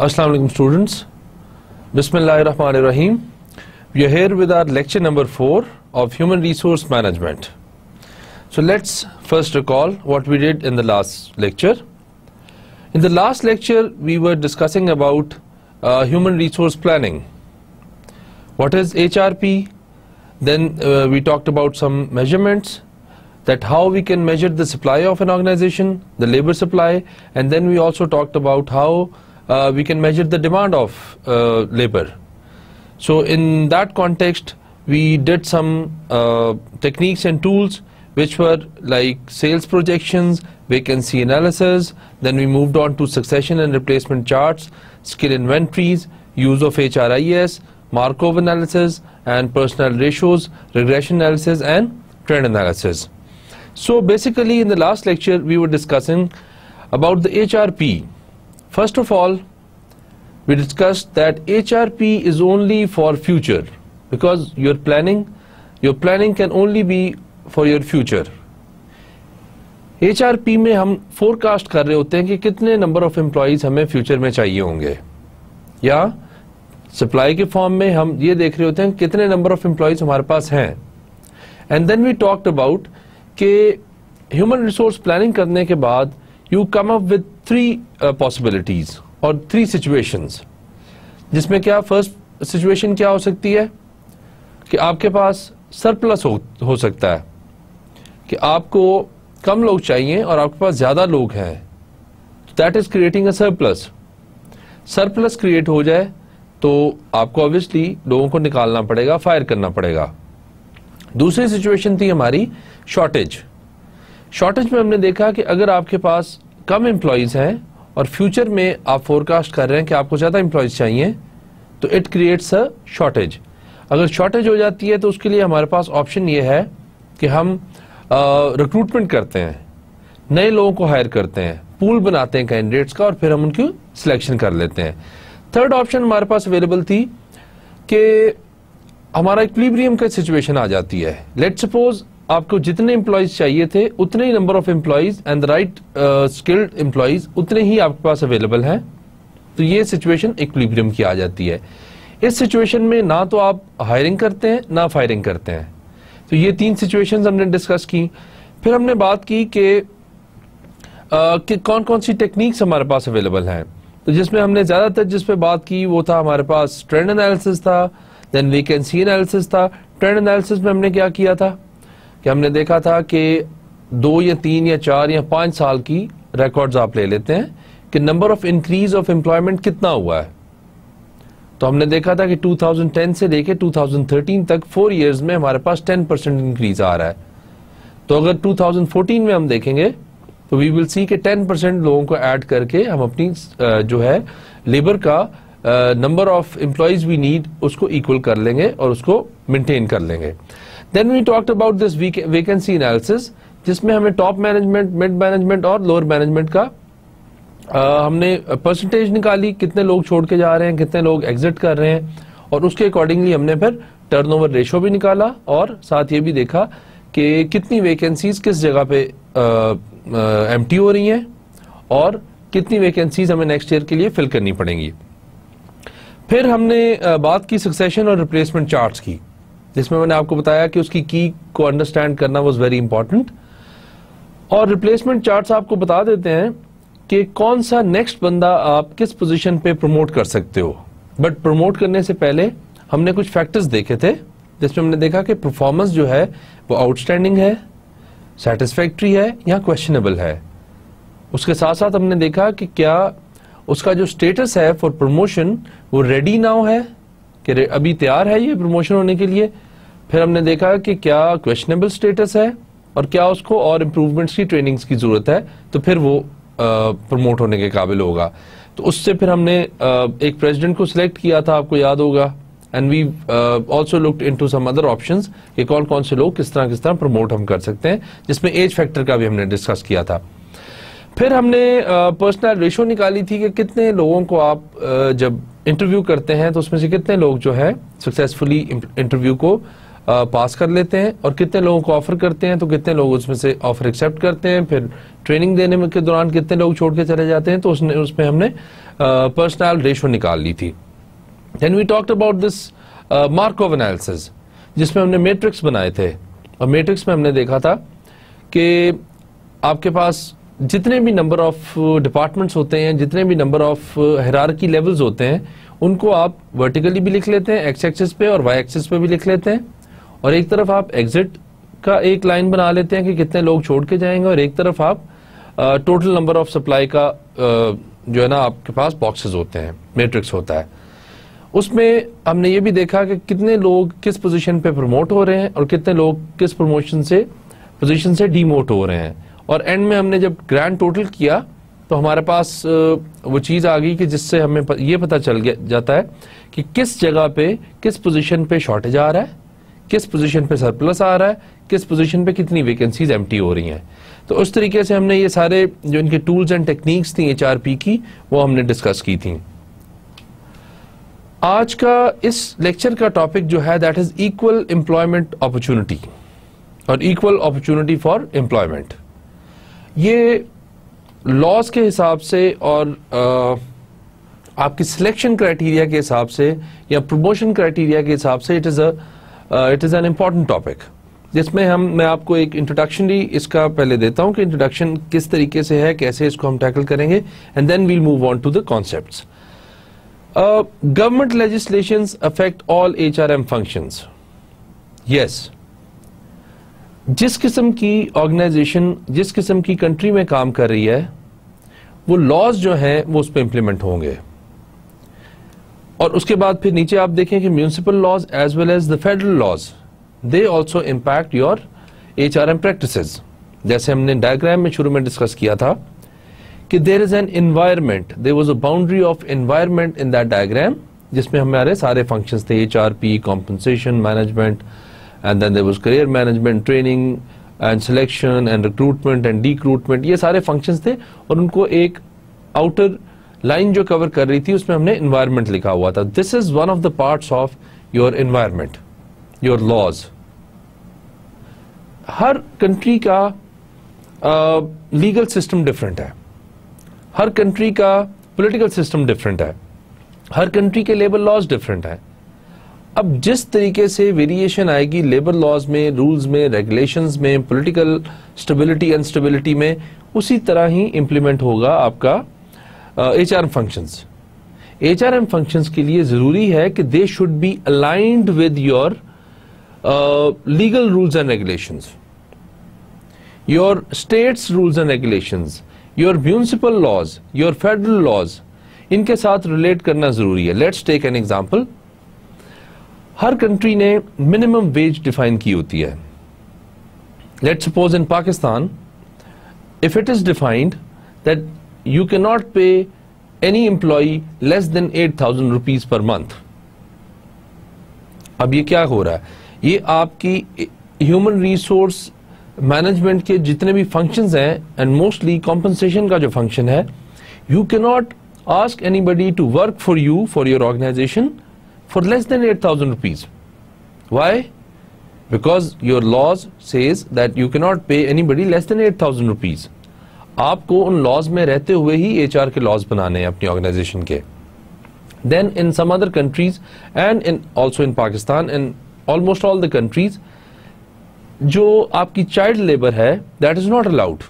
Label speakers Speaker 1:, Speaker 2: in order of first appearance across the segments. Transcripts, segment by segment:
Speaker 1: Assalamu alaikum students. Bismillahirrahmanirrahim. We are here with our lecture number 4 of human resource management. So let's first recall what we did in the last lecture. In the last lecture we were discussing about human resource planning. What is HRP? Then we talked about some measurements, that how we can measure the supply of an organization, the labor supply, and then we also talked about how we can measure the demand of labor. So in that context we did some techniques and tools which were like sales projections, vacancy analysis, then we moved on to succession and replacement charts, skill inventories, use of HRIS, Markov analysis, and personnel ratios, regression analysis, and trend analysis. So basically in the last lecture we were discussing about the HRP. First of all, we discussed that HRP is only for future, because your planning can only be for your future. HRP में हम forecast कर रहे होते हैं कि कितने number of employees हमें future में चाहिए होंगे, या supply के form में हम ये देख रहे होते हैं कितने number of employees हमारे पास हैं. And then we talked about कि human resource planning करने के बाद you come up with 3 possibilities और 3 situations, जिसमें क्या first situation क्या हो सकती है कि आपके पास surplus हो सकता है, कि आपको कम लोग चाहिए और आपके पास ज़्यादा लोग हैं, that is creating a surplus. Surplus create हो जाए तो आपको obviously लोगों को निकालना पड़ेगा, फायर करना पड़ेगा. दूसरी सिचुएशन थी हमारी शॉर्टेज. शॉर्टेज में हमने देखा कि अगर आपके पास कम एम्प्लॉयज़ हैं और फ्यूचर में आप फोरकास्ट कर रहे हैं कि आपको ज़्यादा एम्प्लॉयज़ चाहिए, तो इट क्रिएट्स अ शॉर्टेज. अगर शॉर्टेज हो जाती है तो उसके लिए हमारे पास ऑप्शन ये है कि हम रिक्रूटमेंट करते हैं, नए लोगों को हायर करते हैं, पूल बनाते हैं कैंडिडेट्स का और फिर हम उनकी सिलेक्शन कर लेते हैं. थर्ड ऑप्शन हमारे पास अवेलेबल थी कि हमारा इक्विलिब्रियम का सिचुएशन आ जाती है. लेट्स सपोज आपको जितने एम्प्लॉयज चाहिए थे उतने ही number of employees and the right skilled employees उतने ही आपके पास अवेलेबल हैं, तो ये सिचुएशन इक्विलिब्रियम की आ जाती है. इस सिचुएशन में ना तो आप हायरिंग करते हैं ना फायरिंग करते हैं. तो ये 3 सिचुएशंस हमने डिस्कस की. फिर हमने बात की कि कौन कौन सी टेक्निक्स हमारे पास अवेलेबल हैं. तो जिसमें हमने ज़्यादातर जिस पे बात की वो था हमारे पास ट्रेंड एनालिसिस था, देन वैकेंसी एनालिसिस था. ट्रेंड एनालिसिस में हमने क्या किया था कि हमने देखा था कि 2 या 3 या 4 या 5 साल की रिकॉर्ड्स आप ले लेते हैं कि number of increase of employment कितना हुआ है. तो हमने देखा था कि 2010 से लेके 2013 तक 4 इयर्स में हमारे पास 10% इंक्रीज आ रहा है. तो अगर 2014 में हम देखेंगे तो वी विल सी कि 10% लोगों को ऐड करके हम अपनी जो है लेबर का number of employees we need उसको इक्वल कर लेंगे और उसको मेंटेन कर लेंगे. Then we talked about this vacancy analysis, जिसमें हमें टॉप मैनेजमेंट, मिड मैनेजमेंट और लोअर मैनेजमेंट का हमने परसेंटेज निकाली, कितने लोग छोड़ के जा रहे हैं, कितने लोग एग्जिट कर रहे हैं, और उसके अकॉर्डिंगली हमने फिर टर्नओवर रेशो भी निकाला और साथ ये भी देखा कि कितनी वैकेंसीज किस जगह पे एम्प्टी हो रही हैं और कितनी वैकेंसीज हमें नेक्स्ट ईयर के लिए फिल करनी पड़ेंगी. फिर हमने बात की सक्सेशन और रिप्लेसमेंट चार्ट्स की, जिसमें मैंने आपको बताया कि उसकी की को अंडरस्टैंड करना वाज वेरी इंपॉर्टेंट. और रिप्लेसमेंट चार्ट्स आपको बता देते हैं कि कौन सा नेक्स्ट बंदा आप किस पोजीशन पे प्रमोट कर सकते हो. बट प्रमोट करने से पहले हमने कुछ फैक्टर्स देखे थे, जिसमें हमने देखा कि परफॉर्मेंस जो है वो आउटस्टैंडिंग है, सेटिस्फैक्ट्री है या क्वेश्चनेबल है. उसके साथ साथ हमने देखा कि क्या उसका जो स्टेटस है फॉर प्रमोशन वो रेडी नाउ है, कि अभी तैयार है ये प्रमोशन होने के लिए. फिर हमने देखा कि क्या क्वेश्चनेबल स्टेटस है और क्या उसको और इम्प्रूवमेंट्स की ट्रेनिंग्स की जरूरत है, तो फिर वो प्रमोट होने के काबिल होगा. तो उससे फिर हमने एक प्रेसिडेंट को सिलेक्ट किया था, आपको याद होगा. And we also looked into some other options कि कौन कौन से लोग किस तरह प्रमोट हम कर सकते हैं, जिसमें एज फैक्टर का भी हमने डिस्कस किया था. फिर हमने पर्सनल रेशो निकाली थी कि कितने लोगों को आप जब इंटरव्यू करते हैं तो उसमें से कितने लोग जो है सक्सेसफुली इंटरव्यू को पास कर लेते हैं और कितने लोगों को ऑफर करते हैं, तो कितने लोग उसमें से ऑफर एक्सेप्ट करते हैं, फिर ट्रेनिंग देने में के दौरान कितने लोग छोड़ के चले जाते हैं, तो उसमें हमने पर्सनल रेशो निकाल ली थी। Then we talked about this Markov analysis, जिसमें हमने मैट्रिक्स बनाए थे, और मैट्रिक्स में हमने देखा था कि आपके पास जितने भी नंबर ऑफ डिपार्टमेंट्स होते हैं, जितने भी नंबर ऑफ हायरार्की लेवल्स होते हैं, उनको आप वर्टिकली भी लिख लेते हैं एक्स एक्सिस पे और वाई एक्सिस पे भी लिख लेते हैं, और एक तरफ आप एग्जिट का एक लाइन बना लेते हैं कि कितने लोग छोड़ के जाएंगे, और एक तरफ आप टोटल नंबर ऑफ सप्लाई का जो है ना आपके पास बॉक्सेस होते हैं, मैट्रिक्स होता है। उसमें हमने ये भी देखा कि कितने लोग किस पोजीशन पे प्रमोट हो रहे हैं और कितने लोग किस पोजीशन से डीमोट हो रहे हैं, और एंड में हमने जब ग्रैंड टोटल किया तो हमारे पास वो चीज़ आ गई कि जिससे हमें ये पता चल जाता है कि किस जगह पे किस पोजीशन पे शॉर्टेज आ रहा है, किस पोजीशन पे सरप्लस आ रहा है, किस पोजीशन पे कितनी वैकेंसीज एम्प्टी हो रही हैं। तो उस तरीके से हमने ये सारे जो इनके टूल्स एंड टेक्निक्स थी HRP की, वो हमने डिस्कस की थी। आज का इस लेक्चर का टॉपिक जो है that is equal employment opportunity और इक्वल अपॉर्चुनिटी फॉर एम्प्लॉयमेंट। ये लॉज के हिसाब से और आपकी सिलेक्शन क्राइटेरिया के हिसाब से या प्रमोशन क्राइटेरिया के हिसाब से it is an important topic, जिसमें मैं आपको एक इंट्रोडक्शनरी इसका पहले देता हूं कि इंट्रोडक्शन किस तरीके से है, कैसे इसको हम टैकल करेंगे, and then we'll move on to the concepts. Government legislations affect all HRM functions. Yes, जिस किस्म की ऑर्गेनाइजेशन जिस किस्म की कंट्री में काम कर रही है, वो लॉज जो हैं वो उस पर इंप्लीमेंट होंगे। और उसके बाद फिर नीचे आप देखें कि municipal laws as well as the federal laws, they also impact your HRM practices. जैसे हमने डायग्राम में शुरू में डिस्कस किया था कि there is an environment, there was a boundary of environment in that diagram, जिसमें हमारे सारे फंक्शंस थे, HRP, compensation, management, and then there was career management, training and selection and recruitment and decruitment। ये सारे functions थे और उनको एक outer line जो cover कर रही थी उसमें हमने environment लिखा हुआ था। This is one of the parts of your environment, your laws। Her country का legal system different है, हर country का political system different है, हर country के labor laws different है। अब जिस तरीके से वेरिएशन आएगी लेबर लॉज में, रूल्स में, रेगुलेशंस में, पॉलिटिकल स्टेबिलिटी अनस्टेबिलिटी में, उसी तरह ही इंप्लीमेंट होगा आपका HRM फंक्शंस। HRM फंक्शंस के लिए जरूरी है कि they should be aligned with your legal rules and regulations, your states rules and regulations, your municipal laws, your federal laws, इनके साथ रिलेट करना जरूरी है। Let's take an example. हर कंट्री ने मिनिमम वेज डिफाइन की होती है। Let's suppose in Pakistan, if it is defined that you can not pay any employ less than 8,000 rupees per month. अब ये क्या हो रहा है, ये आपकी ह्यूमन रिसोर्स मैनेजमेंट के जितने भी फंक्शंस हैं, एंड मोस्टली कॉम्पनसेशन का जो फंक्शन है, you can not ask anybody to work for you, for your organization, for less than 8,000 rupees. Why? Because your laws says that you cannot pay anybody less than 8,000 rupees. आपको उन laws में रहते हुए ही HR के laws बनाने हैं अपनी organization के। Then in some other countries and also in Pakistan and almost all the countries, जो आपकी child labor है, that is not allowed.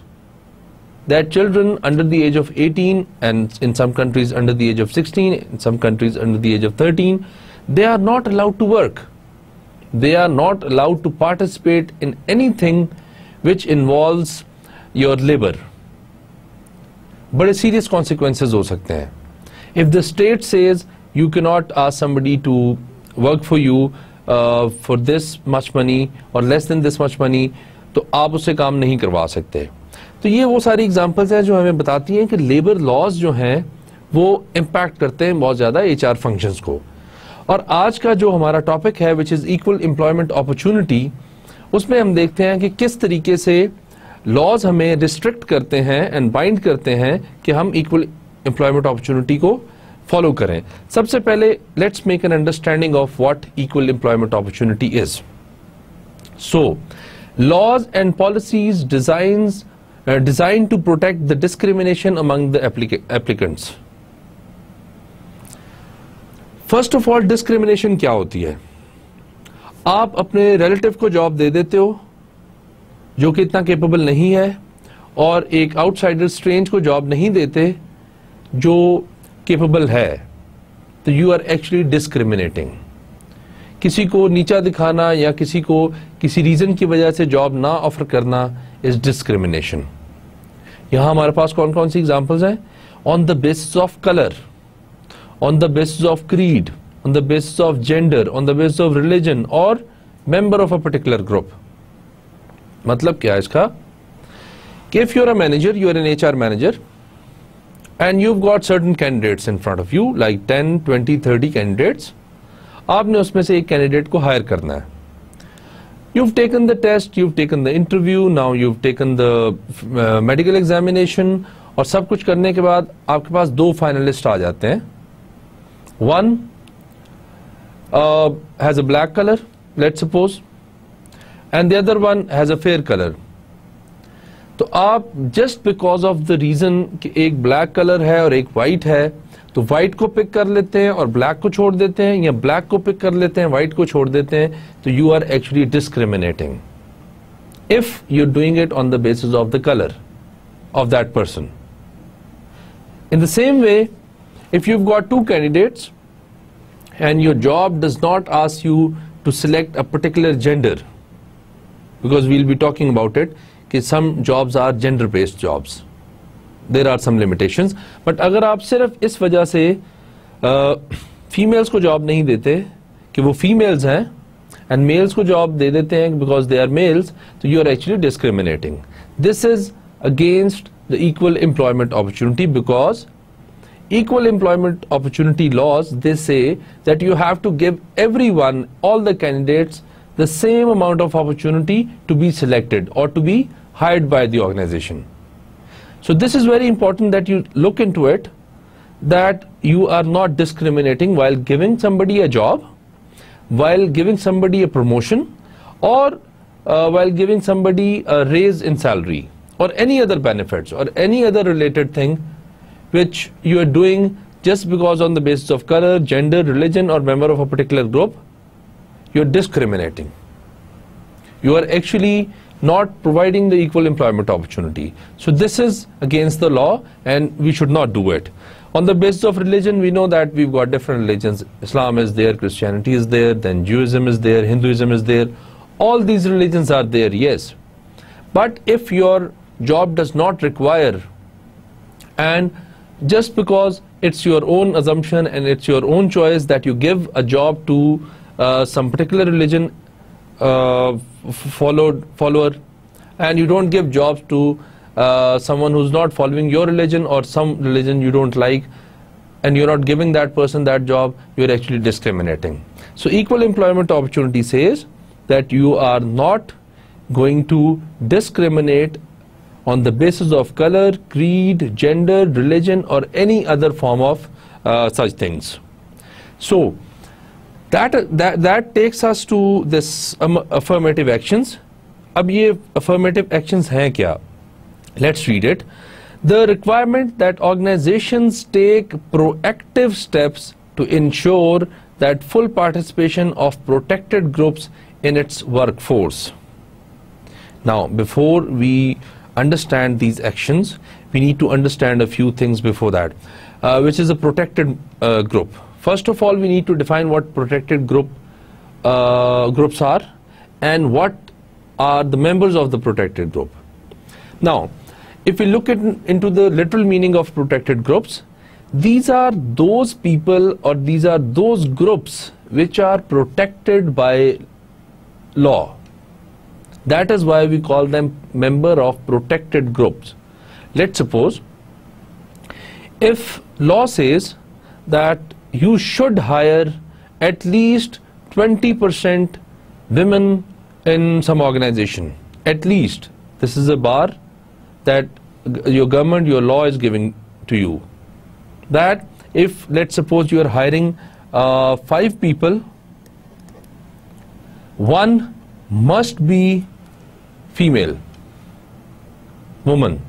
Speaker 1: That children under the age of 18 and in some countries under the age of 16, in some countries under the age of 13, they are not allowed to work. They are not allowed to participate in anything which involves your labor. बड़े serious consequences हो सकते हैं। If the state says you cannot ask somebody to work for you for this much money or less than this much money, तो आप उससे काम नहीं करवा सकते। तो ये वो सारी एग्जांपल्स हैं जो हमें बताती हैं कि लेबर लॉज जो हैं वो इम्पैक्ट करते हैं बहुत ज़्यादा HR फंक्शंस को। और आज का जो हमारा टॉपिक है which is equal employment opportunity, उसमें हम देखते हैं कि किस तरीके से लॉज हमें रिस्ट्रिक्ट करते हैं एंड बाइंड करते हैं कि हम इक्वल एम्प्लॉयमेंट अपॉर्चुनिटी को फॉलो करें। सबसे पहले let's make an understanding of what equal employment opportunity is. So, laws and policies designed to protect the discrimination among the applicants. First of all, discrimination क्या होती है? आप अपने रिलेटिव को जॉब दे देते हो जो कि इतना केपेबल नहीं है, और एक आउटसाइडर स्ट्रेंज को जॉब नहीं देते जो केपेबल है, तो यू आर एक्चुअली डिस्क्रिमिनेटिंग. किसी को नीचा दिखाना या किसी को किसी रीजन की वजह से जॉब ना ऑफर करना इज डिस्क्रिमिनेशन. यहां हमारे पास कौन कौन सी एग्जांपल्स हैं? On the basis of colour, on the basis of creed, on the basis of gender, on the basis of religion or member of a particular group. मतलब क्या है इसका? कि if you're a manager, you're an HR manager and you've got certain candidates in front of you, like 10, 20, 30 candidates. आपने उसमें से एक candidate को हायर करना है. You've taken the test, you've taken the interview, now you've taken the medical examination, और सब कुछ करने के बाद आपके पास दो फाइनलिस्ट आ जाते हैं. One has a black color, let's suppose, and the other one has a fair color. तो आप just because of the reason कि एक black color है और एक white है, तो white को pick कर लेते हैं और black को छोड़ देते हैं, या black को pick कर लेते हैं, white को छोड़ देते हैं, तो you are actually discriminating if you're doing it on the basis of the color of that person. In the same way, if you've got two candidates and your job does not ask you to select a particular gender, because we'll be talking about it, कि some jobs are gender based jobs, there are some limitations, but अगर आप सिर्फ इस वजह से females को job नहीं देते कि वो फीमेल्स हैं and males को जॉब दे देते हैं because they are males, तो you are actually discriminating. This is against the equal employment opportunity, because equal employment opportunity laws, they say that you have to give everyone, all the candidates, the same amount of opportunity to be selected or to be hired by the organization. So this is very important that you look into it, that you are not discriminating while giving somebody a job, while giving somebody a promotion, or while giving somebody a raise in salary or any other benefits or any other related thing which you are doing just because on the basis of color, gender, religion or member of a particular group. You are discriminating. You are actually not providing the equal employment opportunity. So this is against the law and we should not do it. On the basis of religion, we know that we've got different religions. Islam is there, Christianity is there, then Judaism is there, Hinduism is there. All these religions are there, yes. But if your job does not require, and just because it's your own assumption and it's your own choice that you give a job to some particular religion follower, and you don't give jobs to someone who's not following your religion or some religion you don't like, and you're not giving that person that job, you're actually discriminating. So equal employment opportunity says that you are not going to discriminate on the basis of color, creed, gender, religion or any other form of such things. So that takes us to this affirmative actions. अब ये affirmative actions हैं क्या? Let's read it. The requirement that organizations take proactive steps to ensure that full participation of protected groups in its workforce. Now, before we understand these actions, we need to understand a few things before that, which is a protected group. First of all, we need to define what protected groups are and what are the members of the protected group. Now, if we look into the literal meaning of protected groups, these are those people or these are those groups which are protected by law. That is why we call them member of protected groups. Let's suppose if law says that you should hire at least 20% women in some organization, at least. This is a bar that your government, your law is giving to you. That if, let's suppose you are hiring 5 people, one must be female, woman.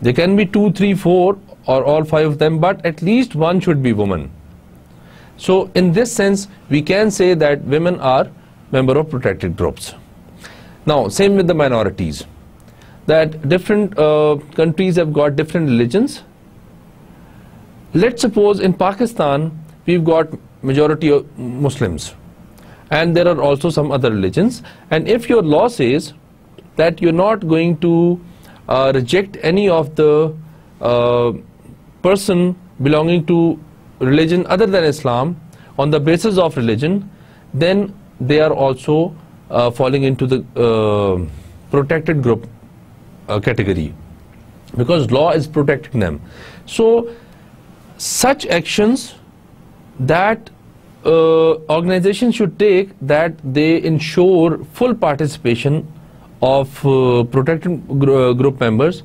Speaker 1: There can be 2, 3, 4 or all 5 of them, but at least one should be woman. So in this sense, we can say that women are member of protected groups. Now, same with the minorities, that different countries have got different religions. Let's suppose in Pakistan, we've got majority of Muslims, and there are also some other religions. And if your law says that you're not going to reject any of the person belonging to religion other than Islam on the basis of religion, then they are also falling into the protected group category, because law is protecting them. So such actions that organizations should take, that they ensure full participation of protected group members,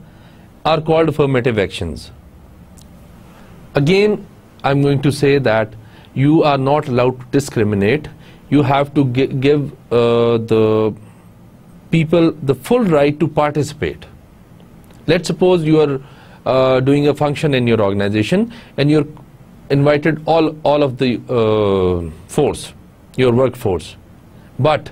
Speaker 1: are called affirmative actions. Again, I'm going to say that you are not allowed to discriminate. You have to give the people the full right to participate. Let's suppose you are doing a function in your organization and you're invited all of the force, your workforce, but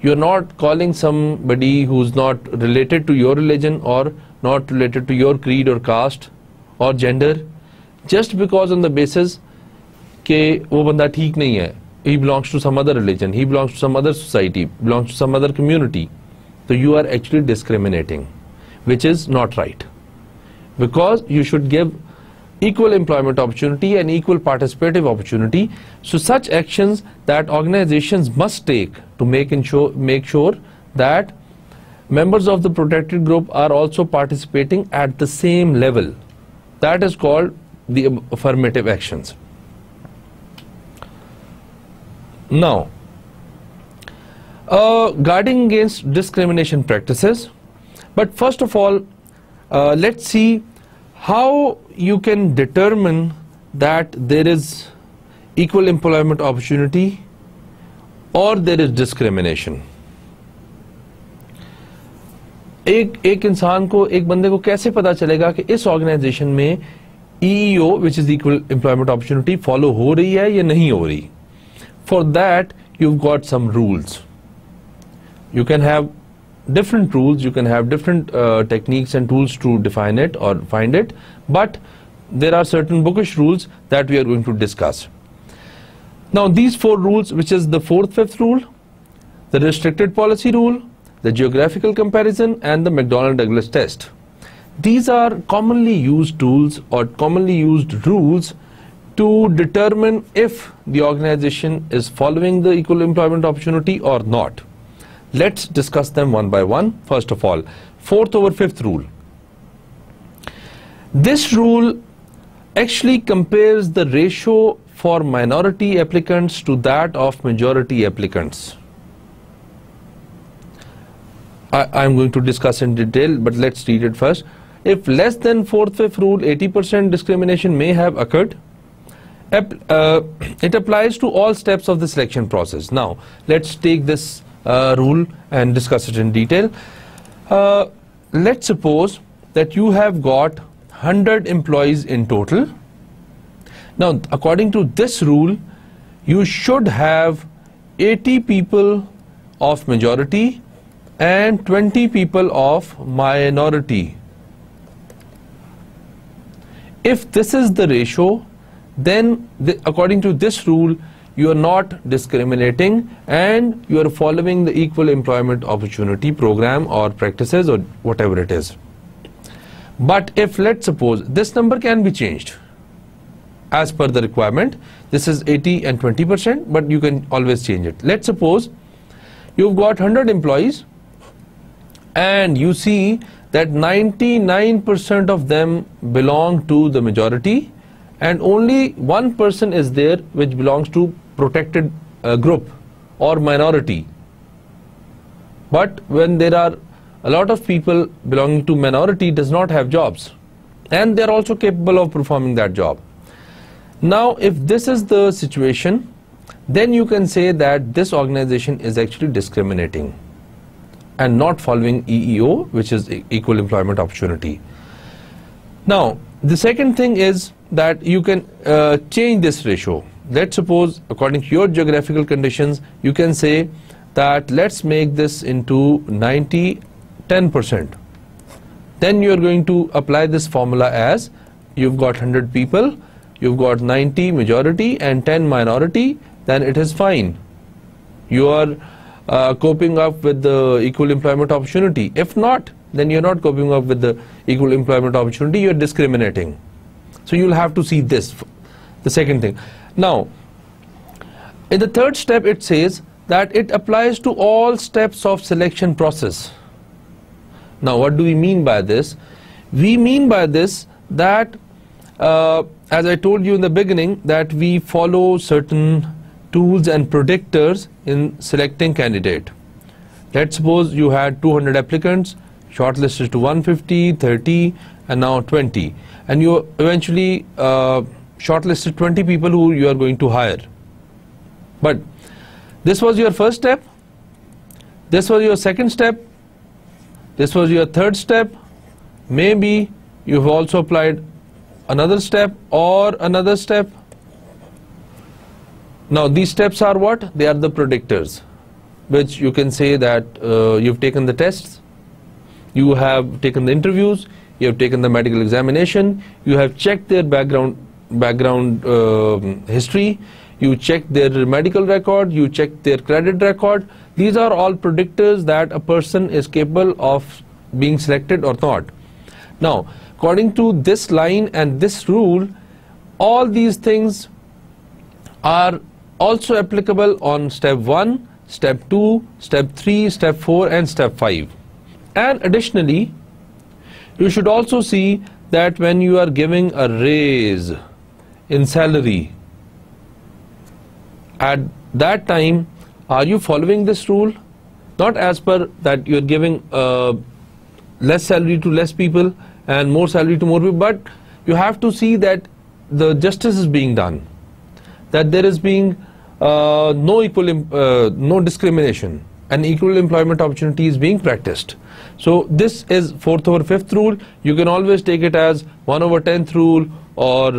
Speaker 1: you're not calling somebody who's not related to your religion or not related to your creed or caste or gender, just because on the basis कि वो बंदा ठीक नहीं है, he belongs to some other religion, he belongs to some other society, belongs to some other community. So you are actually discriminating, which is not right, because you should give equal employment opportunity and equal participative opportunity. So such actions that organizations must take to make sure that members of the protected group are also participating at the same level, that is called the affirmative actions. Now, guarding against discrimination practices. But first of all, let's see how you can determine that there is equal employment opportunity or there is discrimination. एक इंसान को, एक बंदे को कैसे पता चलेगा कि इस ऑर्गेनाइजेशन में EEO, which is equal employment opportunity, follow हो रही है या नहीं हो रही? For that, you've got some rules. You can have different rules, you can have different techniques and tools to define it or find it, but there are certain bookish rules that we are going to discuss. Now, these 4 rules, which is the 4th, 5th rule, the restricted policy rule, the geographical comparison, and the McDonnell-Douglas test. These are commonly used tools or commonly used rules to determine if the organization is following the equal employment opportunity or not. Let's discuss them one by one. First of all, 4th over 5th rule. This rule actually compares the ratio for minority applicants to that of majority applicants. I'm going to discuss in detail, but let's read it first. If less than 4th, 5th rule, 80% discrimination may have occurred. It applies to all steps of the selection process. Now, let's take this rule and discuss it in detail. Let's suppose that you have got 100 employees in total. Now, according to this rule, you should have 80 people of majority and 20 people of minority. If this is the ratio, then according to this rule, you are not discriminating and you are following the equal employment opportunity program or practices or whatever it is. But if, let's suppose, this number can be changed as per the requirement, this is 80 and 20%, but you can always change it. Let's suppose you've got 100 employees and you see that 99% of them belong to the majority and only one person is there which belongs to protected group or minority. But when there are a lot of people belonging to minority does not have jobs and they are also capable of performing that job. Now, if this is the situation then you can say that this organization is actually discriminating and not following EEO, which is equal employment opportunity. Now, the second thing is that you can change this ratio. Let's suppose, according to your geographical conditions, you can say that let's make this into 90-10%. Then you're going to apply this formula as you've got 100 people, you've got 90 majority and 10 minority, then it is fine. You are coping up with the equal employment opportunity. If not, then you're not coping up with the equal employment opportunity, you're discriminating. So you'll have to see this, the second thing. Now, in the third step, it says that it applies to all steps of selection process. Now, what do we mean by this? We mean by this that, as I told you in the beginning, that we follow certain tools and predictors in selecting candidate. Let's suppose you had 200 applicants, shortlisted to 150, 30, and now 20. And you eventually shortlisted 20 people who you are going to hire. But this was your first step, this was your second step, this was your third step. Maybe you've also applied another step or another step. Now these steps are what? They are the predictors, which you can say that you've taken the tests, you have taken the interviews, you have taken the medical examination, you have checked their background history, you checked their medical record, you checked their credit record. These are all predictors that a person is capable of being selected or not. Now, according to this line and this rule, all these things are also applicable on step 1, step 2, step 3, step 4 and step 5. And additionally, you should also see that when you are giving a raise in salary, at that time, are you following this rule? Not as per that you are giving less salary to less people and more salary to more people, but you have to see that the justice is being done, that there is being no discrimination, and equal employment opportunity is being practiced. So this is 4th over 5th rule. You can always take it as 1 over 10th rule or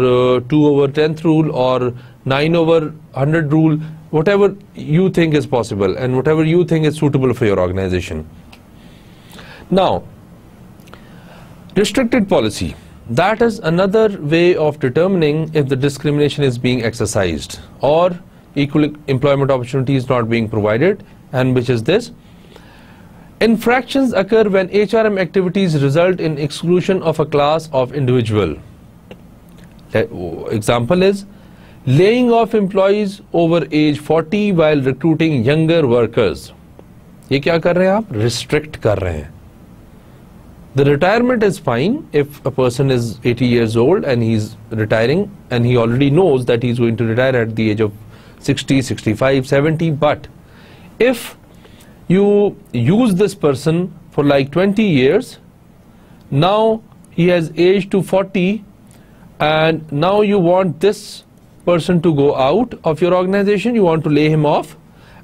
Speaker 1: 2 over 10th rule or 9 over 100 rule, whatever you think is possible and whatever you think is suitable for your organization. Now, restricted policy. That is another way of determining if the discrimination is being exercised or equal employment opportunity is not being provided, and which is this. Infractions occur when HRM activities result in exclusion of a class of individual. Example is laying off employees over age 40 while recruiting younger workers. ये क्या कर रहे हैं आप? Restrict कर रहे हैं. The retirement is fine if a person is 80 years old and he's retiring and he already knows that he's going to retire at the age of 60, 65, 70. But if you use this person for like 20 years, now he has aged to 40 and now you want this person to go out of your organization, you want to lay him off,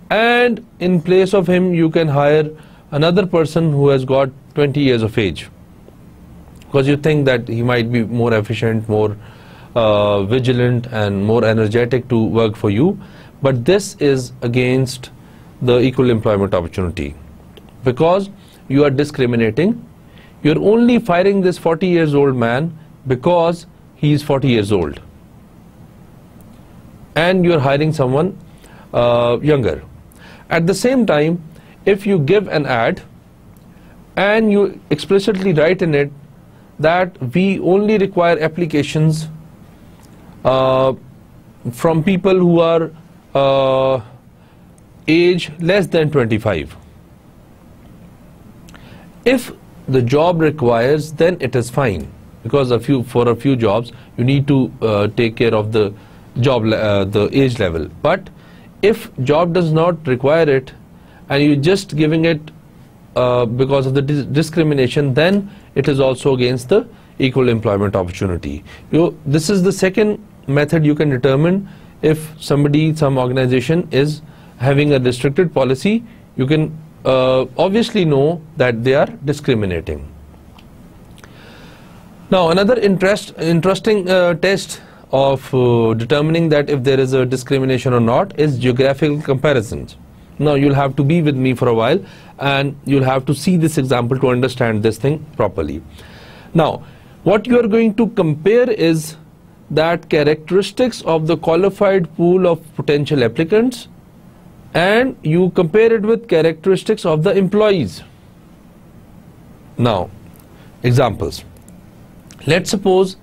Speaker 1: and in place of him you can hire another person who has got 20 years of age because you think that he might be more efficient, more vigilant and more energetic to work for you. But this is against the equal employment opportunity because you are discriminating. You're only firing this 40 years old man because he is 40 years old and you're hiring someone younger. At the same time, if you give an ad and you explicitly write in it that we only require applications from people who are age less than 25. If the job requires, then it is fine because for a few jobs you need to take care of the job the age level. But if job does not require it and you're just giving it because of the discrimination, then it is also against the equal employment opportunity. This is the second method you can determine if somebody, some organization is having a restricted policy, you can obviously know that they are discriminating. Now, another interesting test of determining that if there is a discrimination or not is geographical comparisons. Now, you'll have to be with me for a while and you'll have to see this example to understand this thing properly. Now, what you are going to compare is that characteristics of the qualified pool of potential applicants, and you compare it with characteristics of the employees. Now, examples. Let's suppose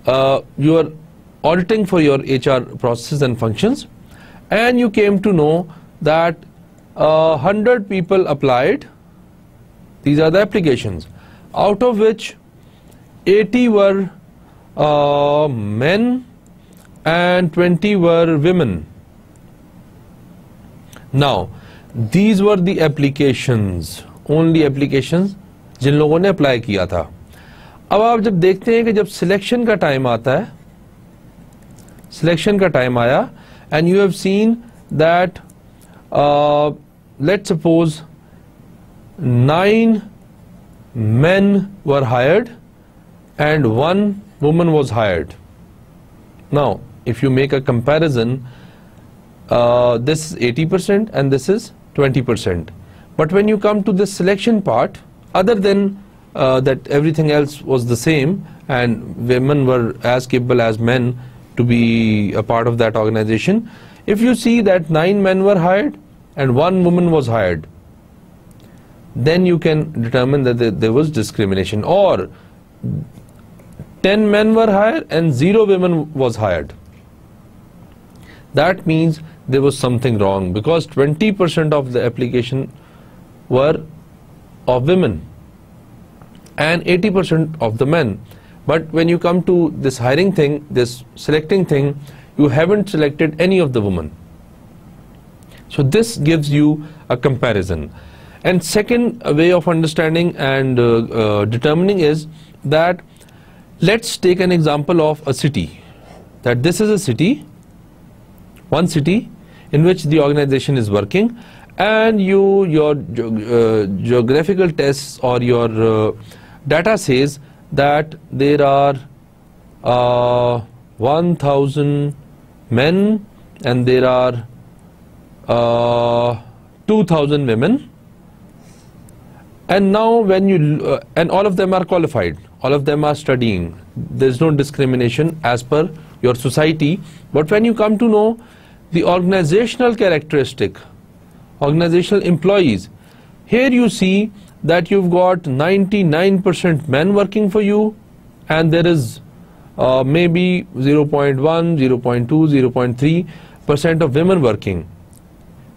Speaker 1: you are auditing for your HR processes and functions, and you came to know that 100 people applied. These are the applications, out of which 80 were men and 20 were women. Now, these were the applications, only applications जिन लोगों ने apply किया था. अब आप जब देखते हैं कि जब सिलेक्शन का टाइम आता है, सिलेक्शन का टाइम आया, and you have seen that let's suppose 9 men were hired and 1 woman was hired. Now, if you make a comparison, this is 80% and this is 20%. But when you come to the selection part, other than that everything else was the same and women were as capable as men to be a part of that organization, if you see that 9 men were hired and 1 woman was hired, then you can determine that there was discrimination. Or 10 men were hired and 0 women was hired. That means there was something wrong, because 20% of the application were of women and 80% of the men. But when you come to this hiring thing, this selecting thing, you haven't selected any of the women. So this gives you a comparison. And second way of understanding and determining is that, let's take an example of a city. That this is a city, one city in which the organization is working, and your geographical tests or your data says that there are 1,000 men and there are 2,000 women. And now when you and all of them are qualified, all of them are studying, there's no discrimination as per your society. But when you come to know the organizational characteristic, organizational employees, here you see that you've got 99% men working for you, and there is maybe 0.1, 0.2, 0.3% of women working,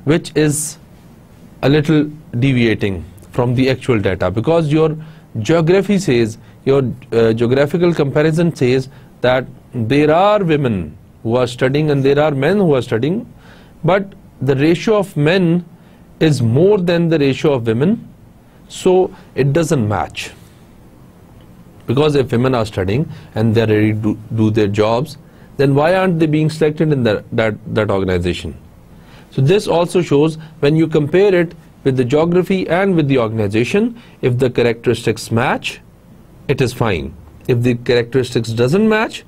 Speaker 1: which is a little deviating from the actual data, because your geography says, your geographical comparison says that there are women who are studying and there are men who are studying, but the ratio of men is more than the ratio of women, so it doesn't match. Because if women are studying and they're ready to do their jobs, then why aren't they being selected in that organization? So this also shows, when you compare it with the geography and with the organization, if the characteristics match, it is fine. If the characteristics doesn't match,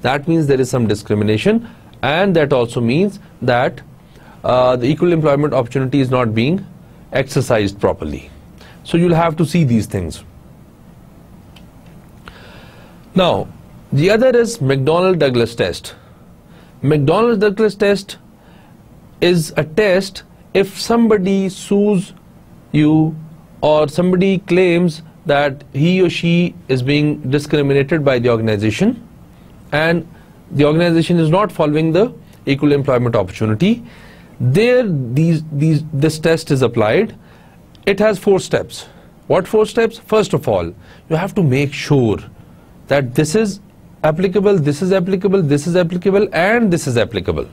Speaker 1: that means there is some discrimination, and that also means that the equal employment opportunity is not being exercised properly. So you'll have to see these things. Now, the other is McDonnell-Douglas test. McDonnell-Douglas test is a test if somebody sues you or somebody claims that he or she is being discriminated by the organization, and the organization is not following the equal employment opportunity. There, this test is applied. It has 4 steps. What 4 steps? First of all, you have to make sure that this is applicable, this is applicable, this is applicable, and this is applicable.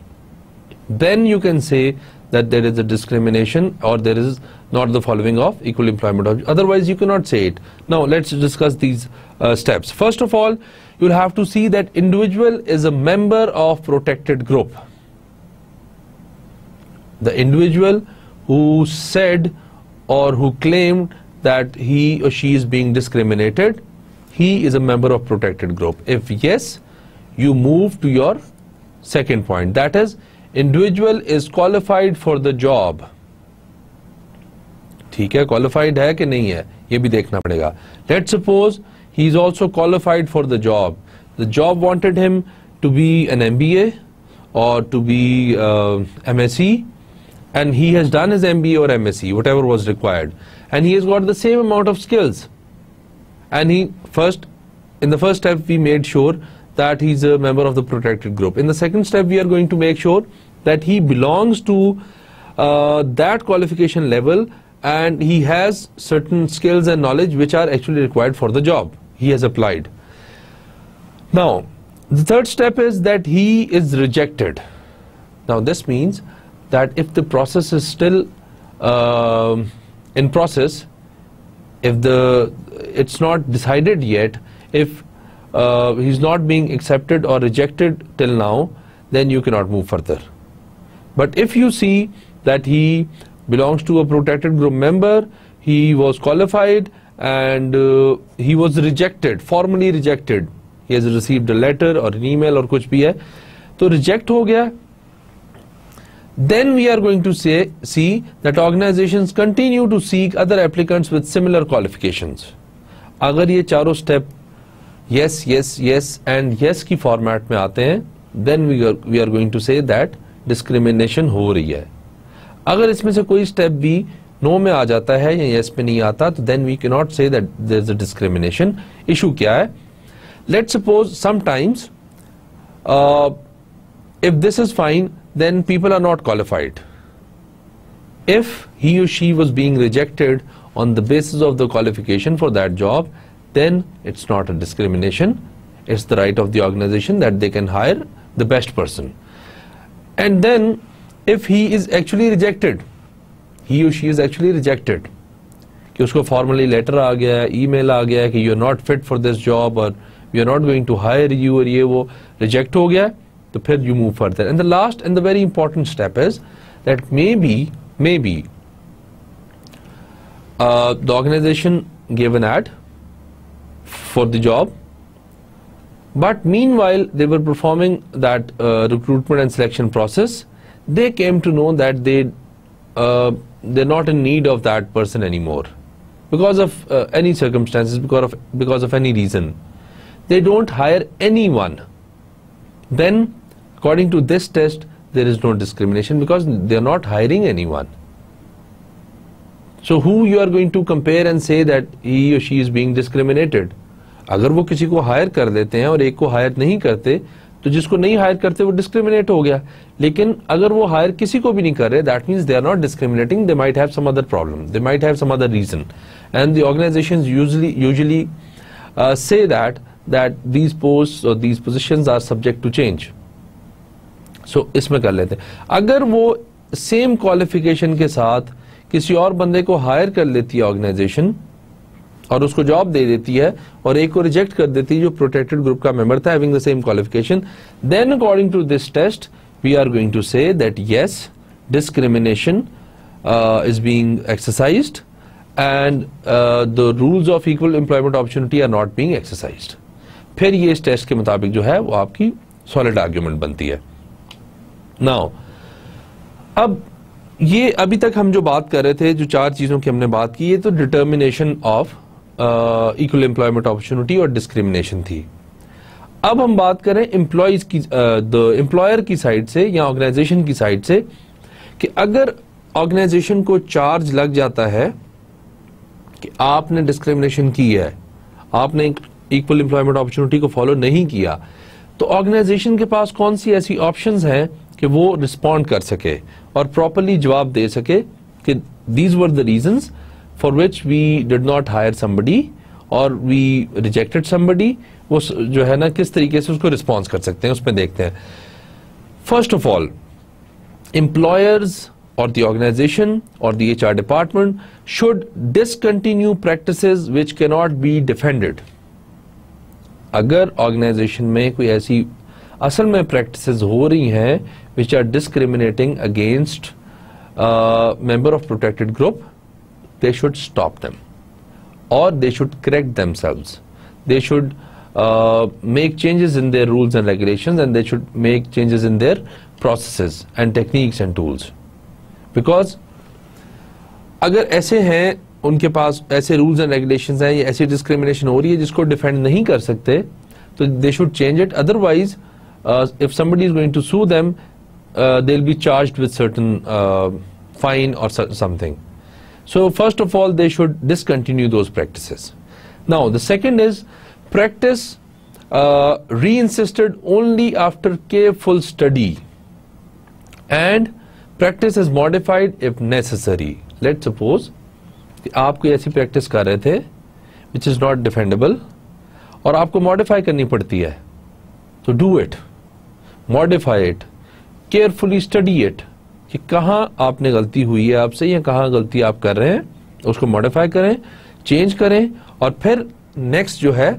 Speaker 1: Then you can say that there is a discrimination or there is not the following of equal employment. Otherwise, you cannot say it. Now, let's discuss these steps. First of all, you'll have to see that individual is a member of protected group. The individual who said or who claimed that he or she is being discriminated, he is a member of protected group. If yes, you move to your second point, that is, individual is qualified for the job. ठीक है, qualified है कि नहीं है ये भी देखना पड़ेगा. Let's suppose he is also qualified for the job. The job wanted him to be an MBA or to be MSc, and he has done his MBA or MSc, whatever was required, and he has got the same amount of skills. And in the first step, we made sure that he's a member of the protected group. In the second step, we are going to make sure that he belongs to that qualification level, and he has certain skills and knowledge which are actually required for the job he has applied. Now, the third step is that he is rejected. Now, this means that if the process is still in process, if it's not decided yet, if he's not being accepted or rejected till now, then you cannot move further. But if you see that he belongs to a protected group member, he was qualified and he was rejected, formally rejected, he has received a letter or an email or kuch bhi hai, to reject ho gaya, then we are going to see that organizations continue to seek other applicants with similar qualifications. अगर ये चारों step yes, yes, yes and yes की format में आते हैं, then we are going to say that discrimination हो रही है. अगर इसमें से कोई step भी no में आ जाता है या yes पे नहीं आता, तो then we cannot say that there is a discrimination. Issue क्या है? Let's suppose sometimes if this is fine, then people are not qualified. If he or she was being rejected on the basis of the qualification for that job, then it's not a discrimination. It's the right of the organization that they can hire the best person. And then if he is actually rejected, he or she is actually rejected, कि उसको formally letter आ गया है, email आ गया है कि you're not fit for this job or we are not going to hire you, और ये वो reject हो गया, तो फिर you move further. And the last and the very important step is that maybe the organization gave an ad for the job, but meanwhile they were performing that recruitment and selection process, they came to know that they're not in need of that person anymore because of any circumstances, because of any reason. They don't hire anyone. Then according to this test, there is no discrimination because they are not hiring anyone. So who you are going to compare and say that he or she is being discriminated? अगर वो किसी को higher कर देते हैं और एक को हायर नहीं करते, तो जिसको नहीं हायर करते वो डिस्क्रिमिनेट हो गया. लेकिन अगर वो हायर किसी को भी नहीं कर रहे, that means they are not discriminating, they might have some other problem, they might have some other reason, and the organizations usually say that these posts or these positions are subject to change. So इसमें कर लेते हैं. अगर वो same qualification के साथ किसी और बंदे को हायर कर लेती है ऑर्गेनाइजेशन और उसको जॉब दे देती है और एक को रिजेक्ट कर देती है जो प्रोटेक्टेड ग्रुप का मेंबर था having the same qualification, then according to this test we are going to say that yes, discrimination is being exercised and the rules of equal employment opportunity are not being exercised. फिर ये इस test के मुताबिक जो है वो आपकी solid argument बनती है. नाउ अब ये अभी तक हम जो बात कर रहे थे, जो चार चीजों की हमने बात की, ये तो determination of equal employment opportunity और डिस्क्रिमिनेशन थी. अब हम बात करें एम्प्लॉयज की, द एम्प्लॉयर की साइड से या ऑर्गेनाइजेशन की साइड से, कि अगर ऑर्गेनाइजेशन को चार्ज लग जाता है कि आपने डिस्क्रिमिनेशन की है, आपने इक्वल एम्प्लॉयमेंट अपॉर्चुनिटी को फॉलो नहीं किया, तो ऑर्गेनाइजेशन के पास कौन सी ऐसी ऑप्शंस हैं कि वो रिस्पॉन्ड कर सके और प्रॉपर्ली जवाब दे सके कि these were the reasons for which we did not hire somebody और वी रिजेक्टेड समबडी. वो जो है ना किस तरीके से उसको रिस्पॉन्स कर सकते हैं, उसमें देखते हैं. First of all, employers or the organization or the HR department should discontinue practices which cannot be defended. अगर ऑर्गेनाइजेशन में कोई ऐसी असल में प्रैक्टिसेस हो रही हैं which are discriminating against member of protected group, they should stop them, or they should correct themselves. They should make changes in their rules and regulations, and they should make changes in their processes and techniques and tools. Because अगर ऐसे हैं, उनके पास ऐसे rules and regulations हैं, या ऐसी discrimination हो रही है जिसको डिफेंड नहीं कर सकते, तो they should change it. Otherwise if somebody is going to sue them, they'll be charged with certain fine or something. So first of all, they should discontinue those practices. Now the second is practice re-insisted only after careful study, and practice is modified if necessary. Let's suppose कि आप कोई ऐसी practice कर रहे थे which is not defendable, और आपको modify करनी पड़ती है, तो do it, modify it, carefully study it, कि कहाँ आपने गलती हुई है आपसे, या कहाँ गलती आप कर रहे हैं, उसको modify करें, change करें, और फिर next जो है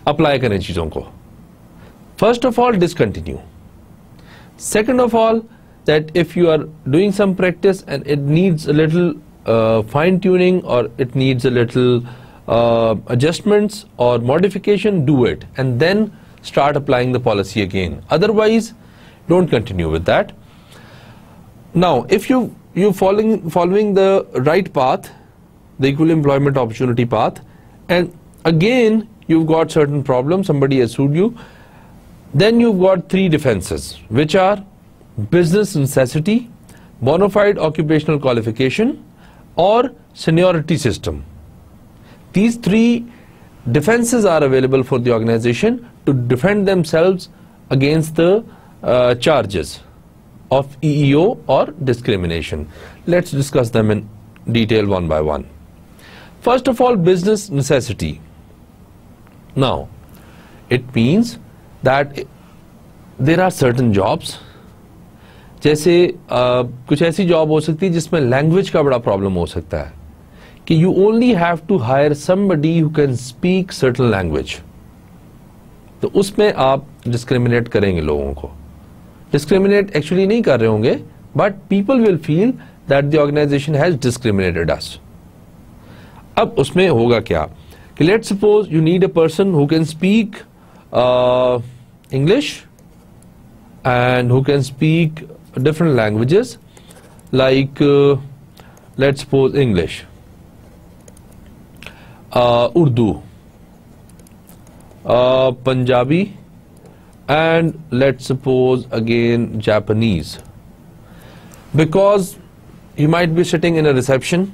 Speaker 1: apply करें चीज़ों को. First of all, discontinue. Second of all, that if you are doing some practice and it needs a little fine tuning, or it needs a little adjustments or modification, do it, and then start applying the policy again. Otherwise, don't continue with that. Now, if you're following the right path, the equal employment opportunity path, and again you've got certain problems, somebody has sued you, then you've got three defenses, which are business necessity, bona fide occupational qualification, or seniority system. These three defenses are available for the organization to defend themselves against the charges of EEO or discrimination. Let's discuss them in detail one by one. First of all, business necessity. Now, it means that there are certain jobs, जैसे कुछ ऐसी job हो सकती है जिसमें language का बड़ा problem हो सकता है, कि you only have to hire somebody who can speak certain language, तो उसमें आप डिस्क्रिमिनेट करेंगे लोगों को. डिस्क्रिमिनेट एक्चुअली नहीं कर रहे होंगे, but people will feel that the organisation has discriminated us. अब उसमें होगा क्या कि let's suppose you need a person who can speak English and who can speak different languages, like let's suppose English, Urdu, Punjabi, and let's suppose again Japanese. Because he might be sitting in a reception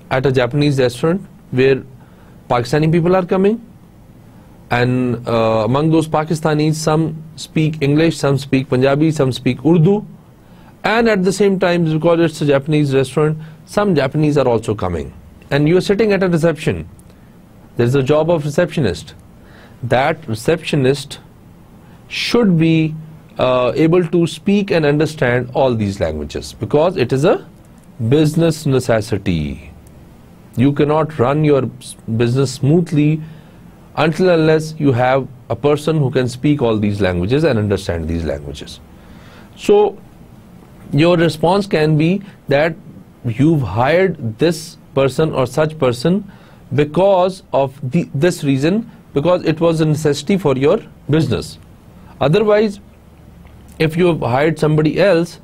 Speaker 1: at a Japanese restaurant where Pakistani people are coming, and among those Pakistanis, some speak English, some speak Punjabi, some speak Urdu, and at the same time, because it's a Japanese restaurant, some Japanese are also coming, and you're sitting at a reception. There's a job of receptionist. That receptionist should be able to speak and understand all these languages, because it is a business necessity. You cannot run your business smoothly until unless you have a person who can speak all these languages and understand these languages. So your response can be that you've hired this person or such person because of this reason, because it was a necessity for your business. Otherwise, if you have hired somebody else,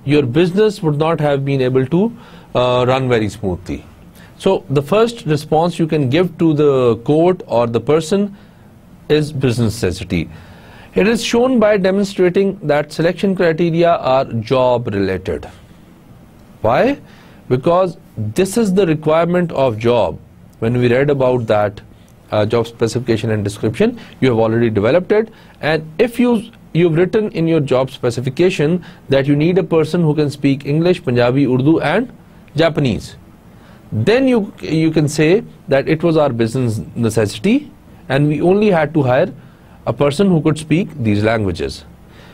Speaker 1: your business would not have been able to run very smoothly. So the first response you can give to the court or the person is business necessity. It is shown by demonstrating that selection criteria are job related. Why? Because this is the requirement of job. When we read about that job specification and description, you have already developed it, and if you've written in your job specification that you need a person who can speak English, Punjabi, Urdu and Japanese, then you can say that it was our business necessity and we only had to hire a person who could speak these languages.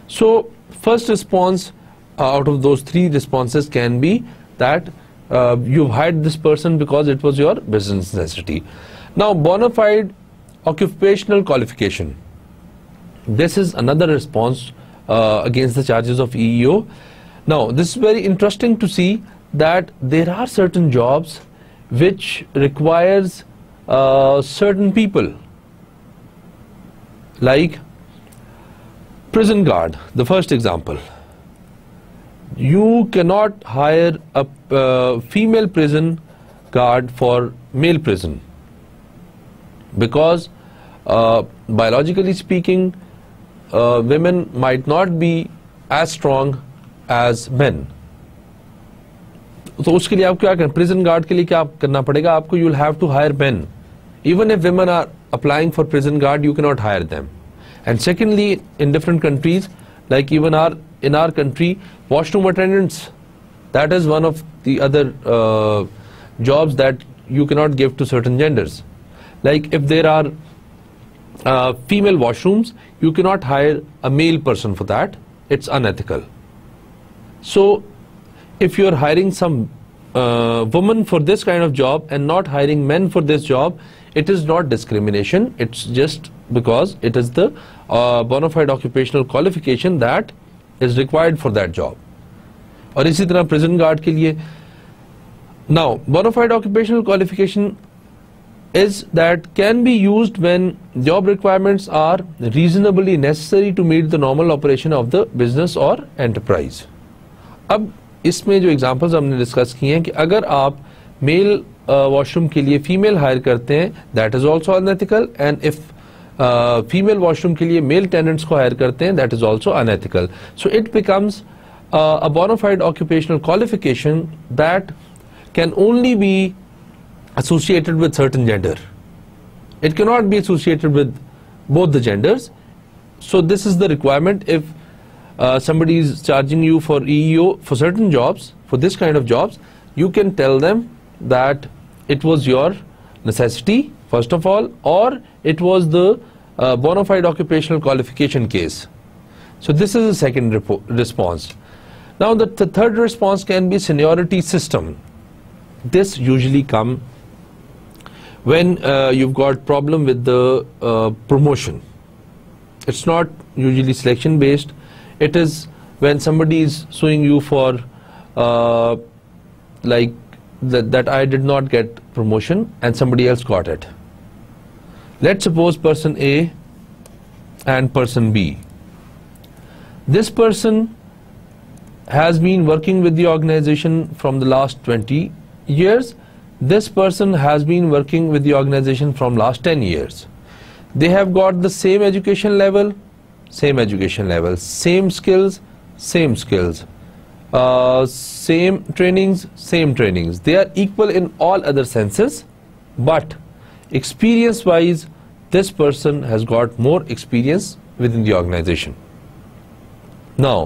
Speaker 1: So first response out of those three responses can be that you've hired this person because it was your business necessity. Now, bona fide occupational qualification. This is another response against the charges of EEO. Now this is very interesting to see that there are certain jobs which requires certain people, like prison guard, the first example. You cannot hire a female prison guard for male prison because biologically speaking women might not be as strong as men. तो उसके लिए आप क्या करें, prison guard के लिए क्या करना पड़ेगा आपको, you will have to hire men. Even if women are applying for prison guard, you cannot hire them. And secondly, in different countries, like even in our country, washroom attendants, that is one of the other jobs that you cannot give to certain genders. Like if there are female washrooms, you cannot hire a male person for that. It's unethical. So if you're hiring some woman for this kind of job and not hiring men for this job, it is not discrimination. It's just because it is the bona fide occupational qualification that is required for that job. और इसी तरह prison guard के लिए, now bona fide occupational qualification is that can be used when job requirements are reasonably necessary to meet the normal operation of the business or enterprise. अब इसमें जो examples हमने discuss किए हैं कि अगर आप मेल वॉशरूम के लिए फीमेल हायर करते हैं, that is also unethical, and if female washroom के लिए मेल टेनेंट्स को हायर करते हैं, that is also unethical. So it becomes a bona fide occupational qualification that can only be associated with certain gender. It cannot be associated with both the genders. So this is the requirement. If somebody is charging you for EEO for certain jobs, for this kind of jobs, you can tell them that it was your necessity first of all, or it was the bona fide occupational qualification case. So this is the second response. Now the third response can be seniority system. This usually come when you've got problem with the promotion. It's not usually selection based. It is when somebody is suing you for like that I did not get promotion and somebody else got it. Let's suppose person A and person B. This person has been working with the organization from the last 20 years. This person has been working with the organization from last 10 years. They have got the same education level, same skills, same trainings. They are equal in all other senses, but experience wise, this person has got more experience within the organization. Now,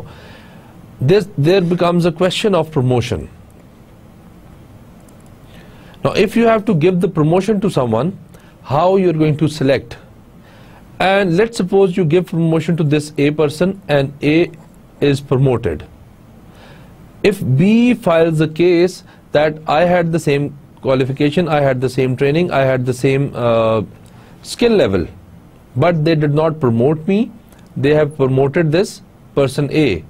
Speaker 1: there becomes a question of promotion. Now, if you have to give the promotion to someone, how you're going to select? And let's suppose you give promotion to this A person and A is promoted. If B files a case that I had the same qualification, I had the same training, I had the same skill level, but they did not promote me, they have promoted this person A.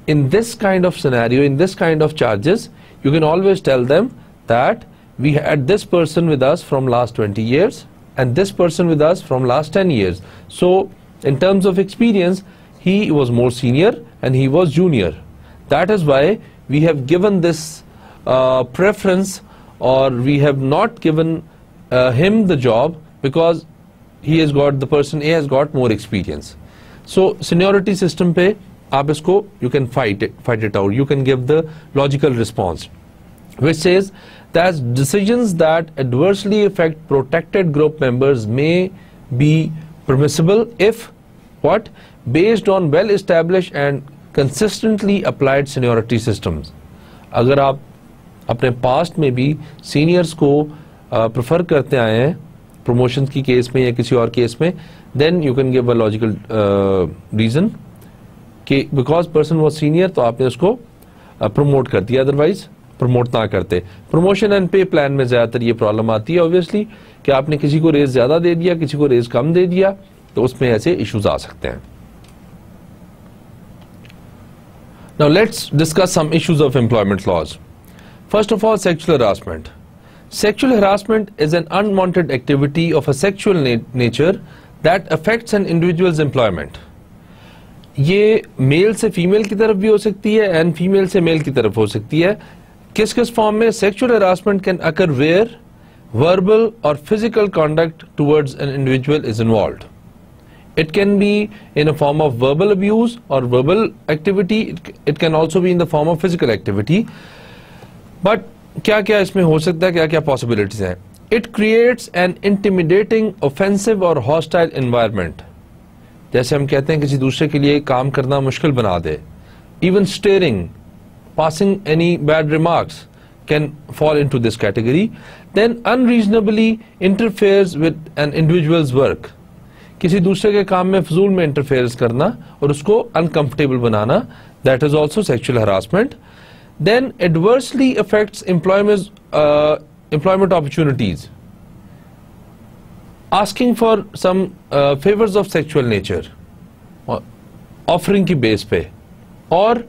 Speaker 1: In this kind of scenario, in this kind of charges, you can always tell them that we had this person with us from last 20 years and this person with us from last 10 years. So in terms of experience, he was more senior and he was junior. That is why we have given this preference, or we have not given him the job because he has got, the person A has got more experience. So seniority system पे आप इसको, you can fight it out. You can give the logical response, which says that decisions that adversely affect protected group members may be permissible if what? Based on well established and consistently applied seniority systems. अगर आप अपने past में भी seniors को prefer करते आए हैं promotion की केस में या किसी और केस में, then you can give a logical reason कि बिकॉज पर्सन वाज सीनियर तो आपने उसको प्रमोट कर दिया, अदरवाइज प्रमोट ना करते. प्रमोशन एंड पे प्लान में ज्यादातर ये प्रॉब्लम आती है ऑब्वियसली कि आपने किसी को रेज ज्यादा दे दिया, किसी को रेज कम दे दिया, तो उसमें ऐसे इश्यूज आ सकते हैं. Now let's discuss some issues of employment laws. First of all, sexual harassment. Sexual harassment is an unwanted activity of a sexual nature that affects an individual's employment. ये मेल से female की तरफ भी हो सकती है एंड फीमेल से mail की तरफ हो सकती है. किस किस फॉर्म में? Sexual harassment can occur where verbal or physical conduct towards an individual is involved. It can be in a form of verbal abuse or verbal activity. It can also be in the form of physical activity. But क्या क्या इसमें हो सकता है, क्या क्या possibilities हैं? It creates an intimidating, offensive or hostile environment. जैसे हम कहते हैं किसी दूसरे के लिए काम करना मुश्किल बना दे. Even staring, passing any bad remarks can fall into this category. Then unreasonably interferes with an individual's work. किसी दूसरे के काम में फजूल में interferes करना और उसको uncomfortable banana, that is also sexual harassment. Then adversely affects employment opportunities. Asking for some favors of sexual nature, offering की base पे, और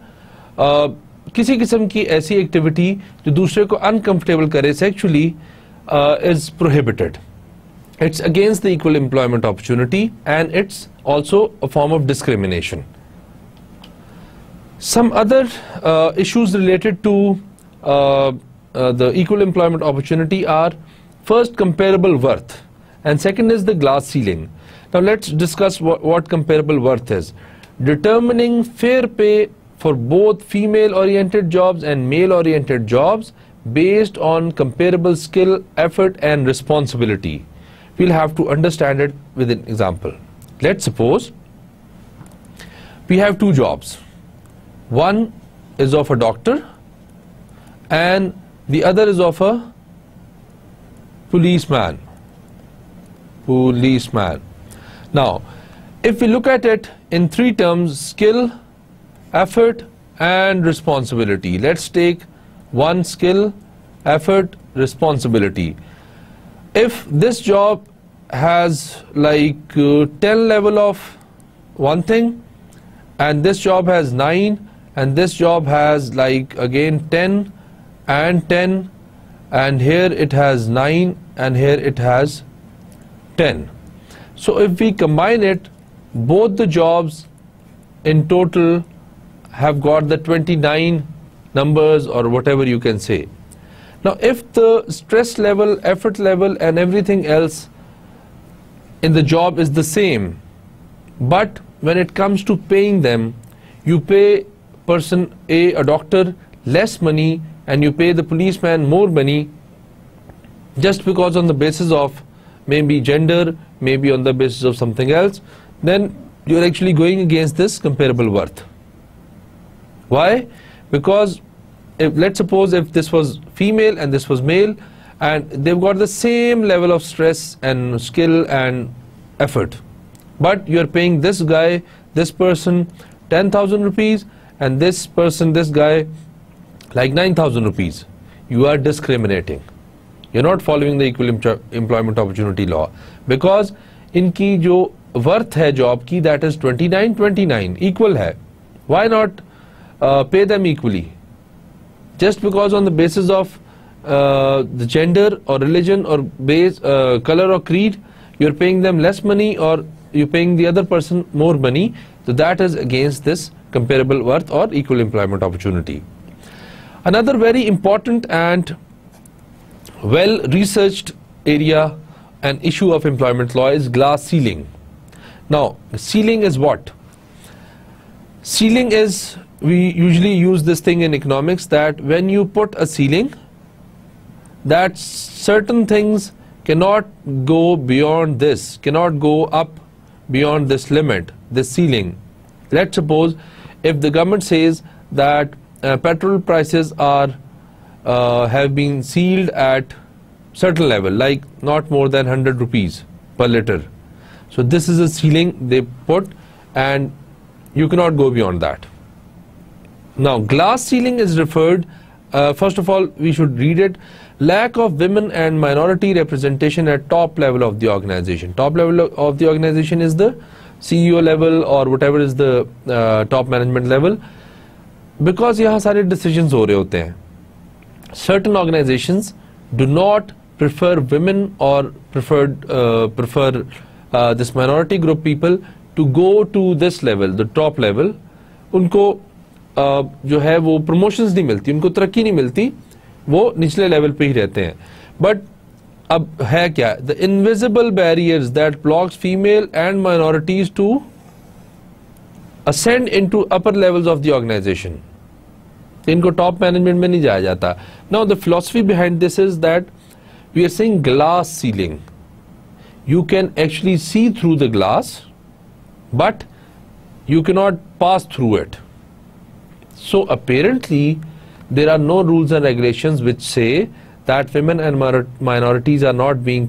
Speaker 1: किसी किस्म की ऐसी एक्टिविटी जो दूसरे को अनकंफर्टेबल करे sexually is prohibited. It's against the equal employment opportunity and it's also a form of discrimination. Some other issues related to the equal employment opportunity are first comparable worth and second is the glass ceiling. Now let's discuss what comparable worth is. Determining fair pay for both female-oriented jobs and male-oriented jobs based on comparable skill, effort and responsibility. We'll have to understand it with an example. Let's suppose we have two jobs. One is of a doctor and the other is of a policeman. Now, if we look at it in three terms: skill, effort and responsibility. Let's take one: skill, effort, responsibility. If this job has like 10 level of one thing and this job has 9 and this job has like again 10 and 10 and here it has 9 and here it has 10. So if we combine it, both the jobs in total have got the 29 numbers or whatever you can say. Now if the stress level, effort level and everything else in the job is the same, but when it comes to paying them, you pay person a doctor, less money and you pay the policeman more money just because on the basis of maybe gender, maybe on the basis of something else, then you're actually going against this comparable worth. Why? Because let's suppose if this was female and this was male and they've got the same level of stress and skill and effort, but you're paying this guy, this person 10,000 rupees and this person, this guy like 9,000 rupees. You are discriminating. You're not following the equal employment opportunity law because इनकी जो worth है job की, that is 29 equal है. Why not pay them equally? Just because on the basis of the gender or religion or base color or creed you're paying them less money or you're paying the other person more money, so that is against this comparable worth or equal employment opportunity. Another very important and well researched area and issue of employment law is glass ceiling. Now ceiling is what? Ceiling is, we usually use this thing in economics, that when you put a ceiling, that certain things cannot go beyond this, cannot go up beyond this limit, this ceiling. Let's suppose if the government says that petrol prices are have been sealed at certain level, like not more than 100 rupees per liter. So this is a ceiling they put and you cannot go beyond that. Now glass ceiling is referred, first of all we should read it, lack of women and minority representation at top level of the organization. Top level of the organization is the CEO level or whatever is the top management level. Because यहाँ सारे decisions हो रहे होते हैं, certain organizations do not prefer women or prefer this minority group people to go to this level, the top level. उनको जो है वो promotions नहीं मिलती, उनको तरक्की नहीं मिलती, वो निचले लेवल पे ही रहते हैं. बट अब है क्या, the invisible barriers that blocks female and minorities to ascend into upper levels of the organization. इनको टॉप मैनेजमेंट में नहीं जाया जाता. Now the philosophy behind this is that we are saying glass ceiling. You can actually see through the glass but you can not pass through it. So apparently there are no rules and regulations which say that women and minorities are not being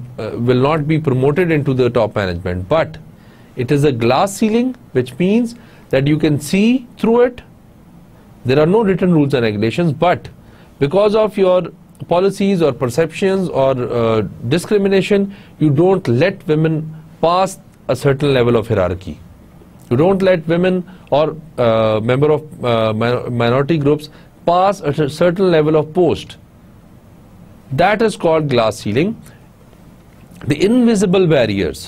Speaker 1: will not be promoted into the top management, but it is a glass ceiling, which means that you can see through it. There are no written rules and regulations, but because of your policies or perceptions or discrimination, you don't let women pass a certain level of hierarchy. You don't let women or member of minority groups pass a certain level of post. That is called glass ceiling. The invisible barriers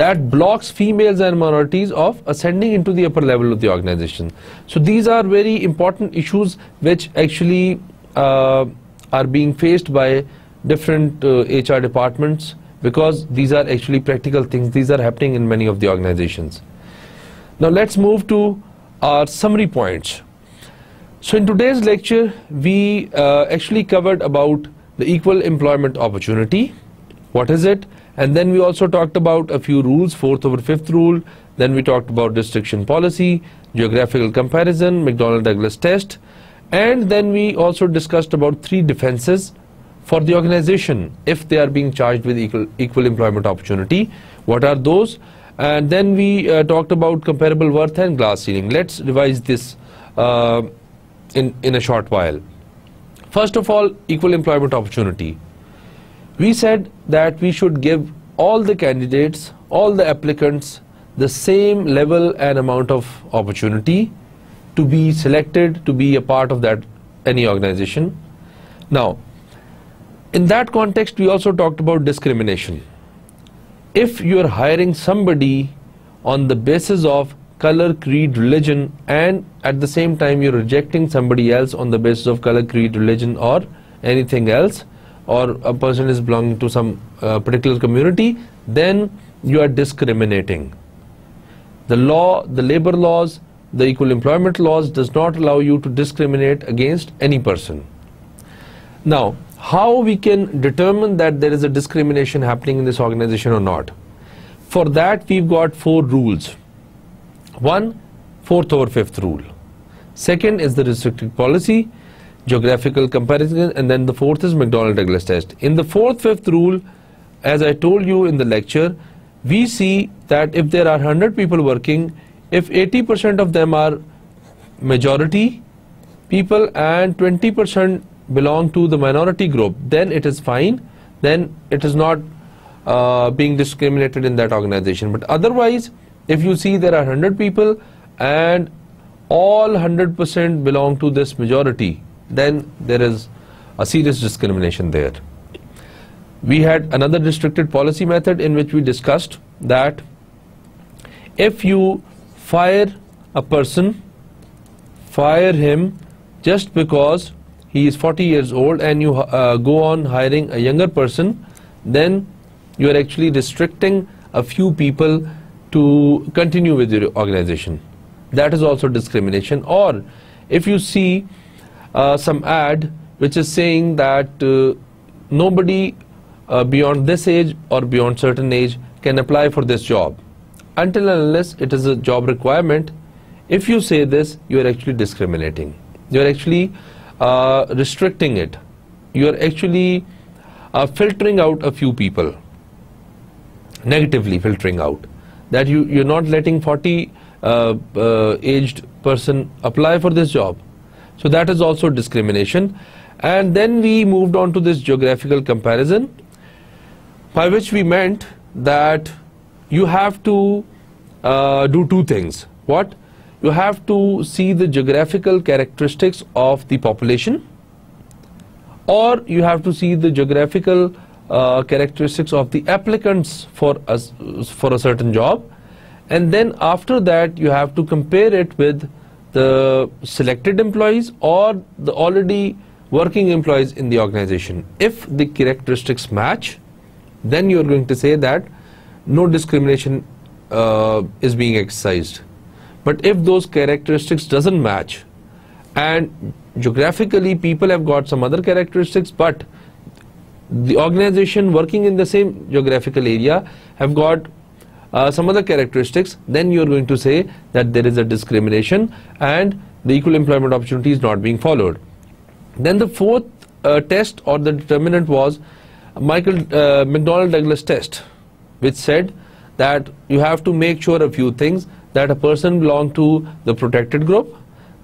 Speaker 1: that blocks females and minorities of ascending into the upper level of the organization. So these are very important issues which actually are being faced by different HR departments, because these are actually practical things. These are happening in many of the organizations. Now let's move to our summary points. So in today's lecture, we actually covered about the equal employment opportunity. What is it? And then we also talked about a few rules, 4th over 5th rule. Then we talked about restriction policy, geographical comparison, McDonnell-Douglas test. And then we also discussed about 3 defenses for the organization if they are being charged with equal employment opportunity. What are those? And then we talked about comparable worth and glass ceiling. Let's revise this in a short while. First of all, equal employment opportunity. We said that we should give all the candidates, all the applicants, the same level and amount of opportunity to be selected to be a part of that any organization. Now, in that context, we also talked about discrimination. If you are hiring somebody on the basis of color, creed, religion, and at the same time you're rejecting somebody else on the basis of color, creed, religion, or anything else, or a person is belonging to some particular community, then you are discriminating. The law, the labor laws, the equal employment laws does not allow you to discriminate against any person. Now, how we can determine that there is a discrimination happening in this organization or not? For that, we've got 4 rules. 1, 4th over 5th rule. Second is the restricted policy, geographical comparison, and then the 4th is McDonnell-Douglas test. In the 4th, 5th rule, as I told you in the lecture, we see that if there are 100 people working, if 80% of them are majority people and 20% belong to the minority group, then it is fine. Then it is not being discriminated in that organization. But otherwise, if you see there are 100 people and all 100% belong to this majority, then there is a serious discrimination there. We had another restricted policy method in which we discussed that if you fire a person, fire him just because he is 40 years old and you go on hiring a younger person, then you are actually restricting a few people to continue with your organization. That is also discrimination. Or if you see some ad which is saying that nobody beyond this age or beyond certain age can apply for this job, until and unless it is a job requirement, if you say this, you are actually discriminating. You are actually restricting it. You are actually filtering out a few people, negatively filtering out. That you're not letting 40 aged person apply for this job. So that is also discrimination. And then we moved on to this geographical comparison, by which we meant that you have to do 2 things. What? you have to see the geographical characteristics of the population, or you have to see the geographical characteristics of the applicants for a certain job, and then after that you have to compare it with the selected employees or the already working employees in the organization. If the characteristics match, then you are going to say that no discrimination is being exercised. But if those characteristics doesn't match, and geographically people have got some other characteristics, but the organization working in the same geographical area have got some other characteristics, then you are going to say that there is a discrimination and the equal employment opportunity is not being followed. Then the fourth test or the determinant was McDonnell Douglas test, which said that you have to make sure a few things, that a person belonged to the protected group,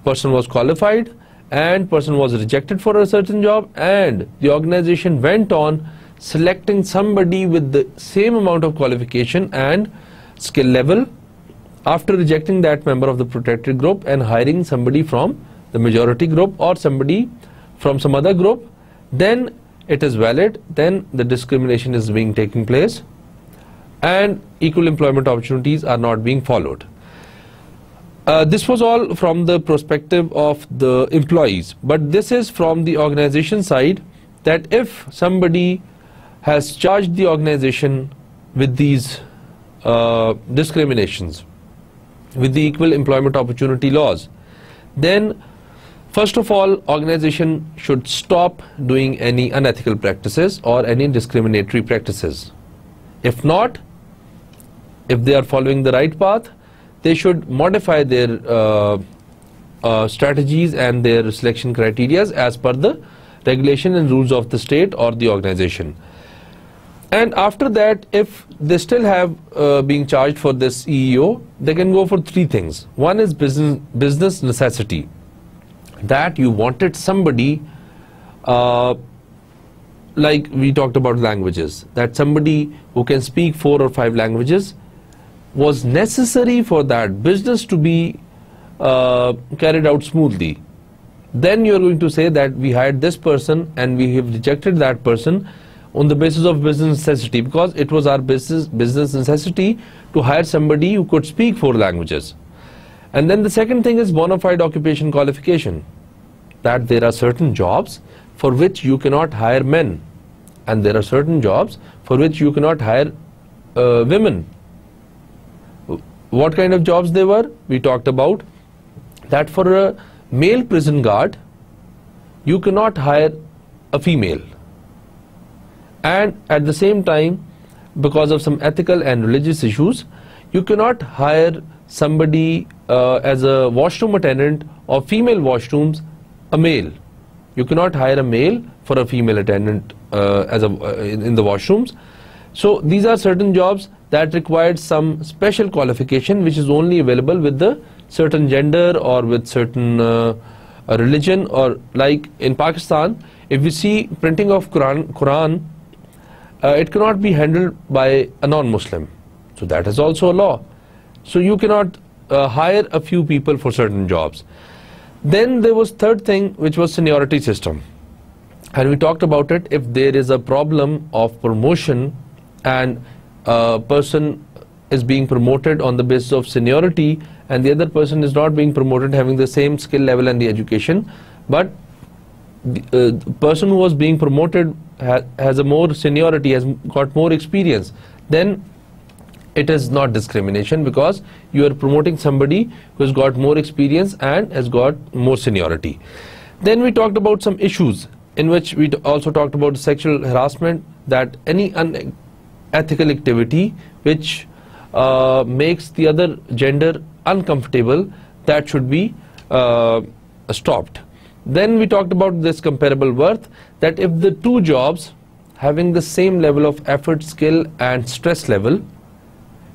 Speaker 1: person was qualified, and person was rejected for a certain job, and the organization went on selecting somebody with the same amount of qualification and skill level after rejecting that member of the protected group and hiring somebody from the majority group or somebody from some other group, then it is valid, then the discrimination is being taking place and equal employment opportunities are not being followed. This was all from the perspective of the employees, but this is from the organization side, that if somebody has charged the organization with these discriminations, with the equal employment opportunity laws, then first of all, organization should stop doing any unethical practices or any discriminatory practices. If not, if they are following the right path, they should modify their strategies and their selection criteria as per the regulation and rules of the state or the organization. And after that, if they still have being charged for this EEO, they can go for three things. One is business necessity, that you wanted somebody, like we talked about languages, that somebody who can speak 4 or 5 languages was necessary for that business to be carried out smoothly. Then you are going to say that we hired this person and we have rejected that person on the basis of business necessity, because it was our business necessity to hire somebody who could speak 4 languages. And then the second thing is bona fide occupation qualification, that there are certain jobs for which you cannot hire men, and there are certain jobs for which you cannot hire women. What kind of jobs they were? We talked about that for a male prison guard, you cannot hire a female. And at the same time, because of some ethical and religious issues, you cannot hire somebody as a washroom attendant or female washrooms, a male. You cannot hire a male for a female attendant in the washrooms. So these are certain jobs that required some special qualification which is only available with the certain gender or with certain religion, or like in Pakistan, if we see printing of Quran, it cannot be handled by a non-Muslim. So that is also a law. So you cannot hire a few people for certain jobs. Then there was third thing, which was seniority system. And we talked about it. If there is a problem of promotion and a person is being promoted on the basis of seniority and the other person is not being promoted having the same skill level and the education, but the person who was being promoted has a more seniority, has got more experience, then it is not discrimination, because you are promoting somebody who has got more experience and has got more seniority. Then we talked about some issues in which we also talked about sexual harassment, that any unethical activity which makes the other gender uncomfortable, that should be stopped. Then we talked about this comparable worth, that if the two jobs having the same level of effort, skill and stress level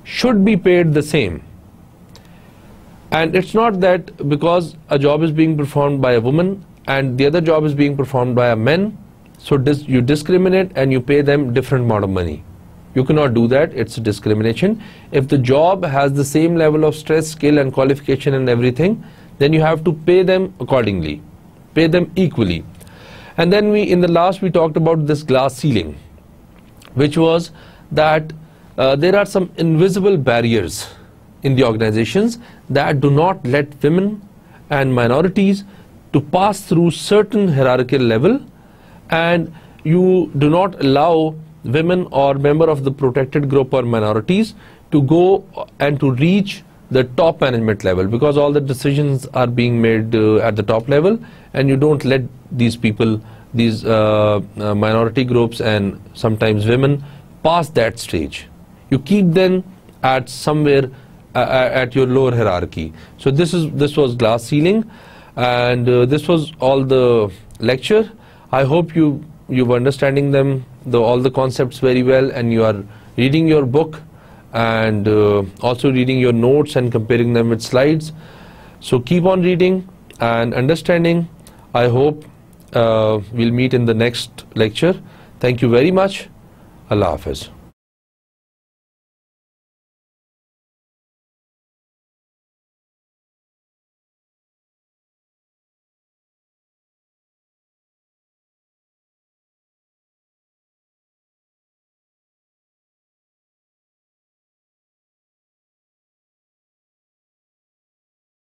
Speaker 1: should be paid the same. And it's not that because a job is being performed by a woman and the other job is being performed by a man, so you discriminate and you pay them different amount of money. You cannot do that. It's a discrimination. If the job has the same level of stress, skill and qualification and everything, then you have to pay them accordingly, pay them equally. And then in the last we talked about this glass ceiling, which was that there are some invisible barriers in the organizations that do not let women and minorities to pass through certain hierarchical level, and you do not allow women or member of the protected group or minorities to go and to reach the top management level, because all the decisions are being made at the top level, and you don't let these people, these minority groups and sometimes women, pass that stage. You keep them at somewhere at your lower hierarchy. So this was glass ceiling, and this was all the lecture. I hope you were understanding them, all the concepts very well, and you are reading your book and also reading your notes and comparing them with slides. So keep on reading and understanding. I hope we'll meet in the next lecture. Thank you very much. Allah Hafiz.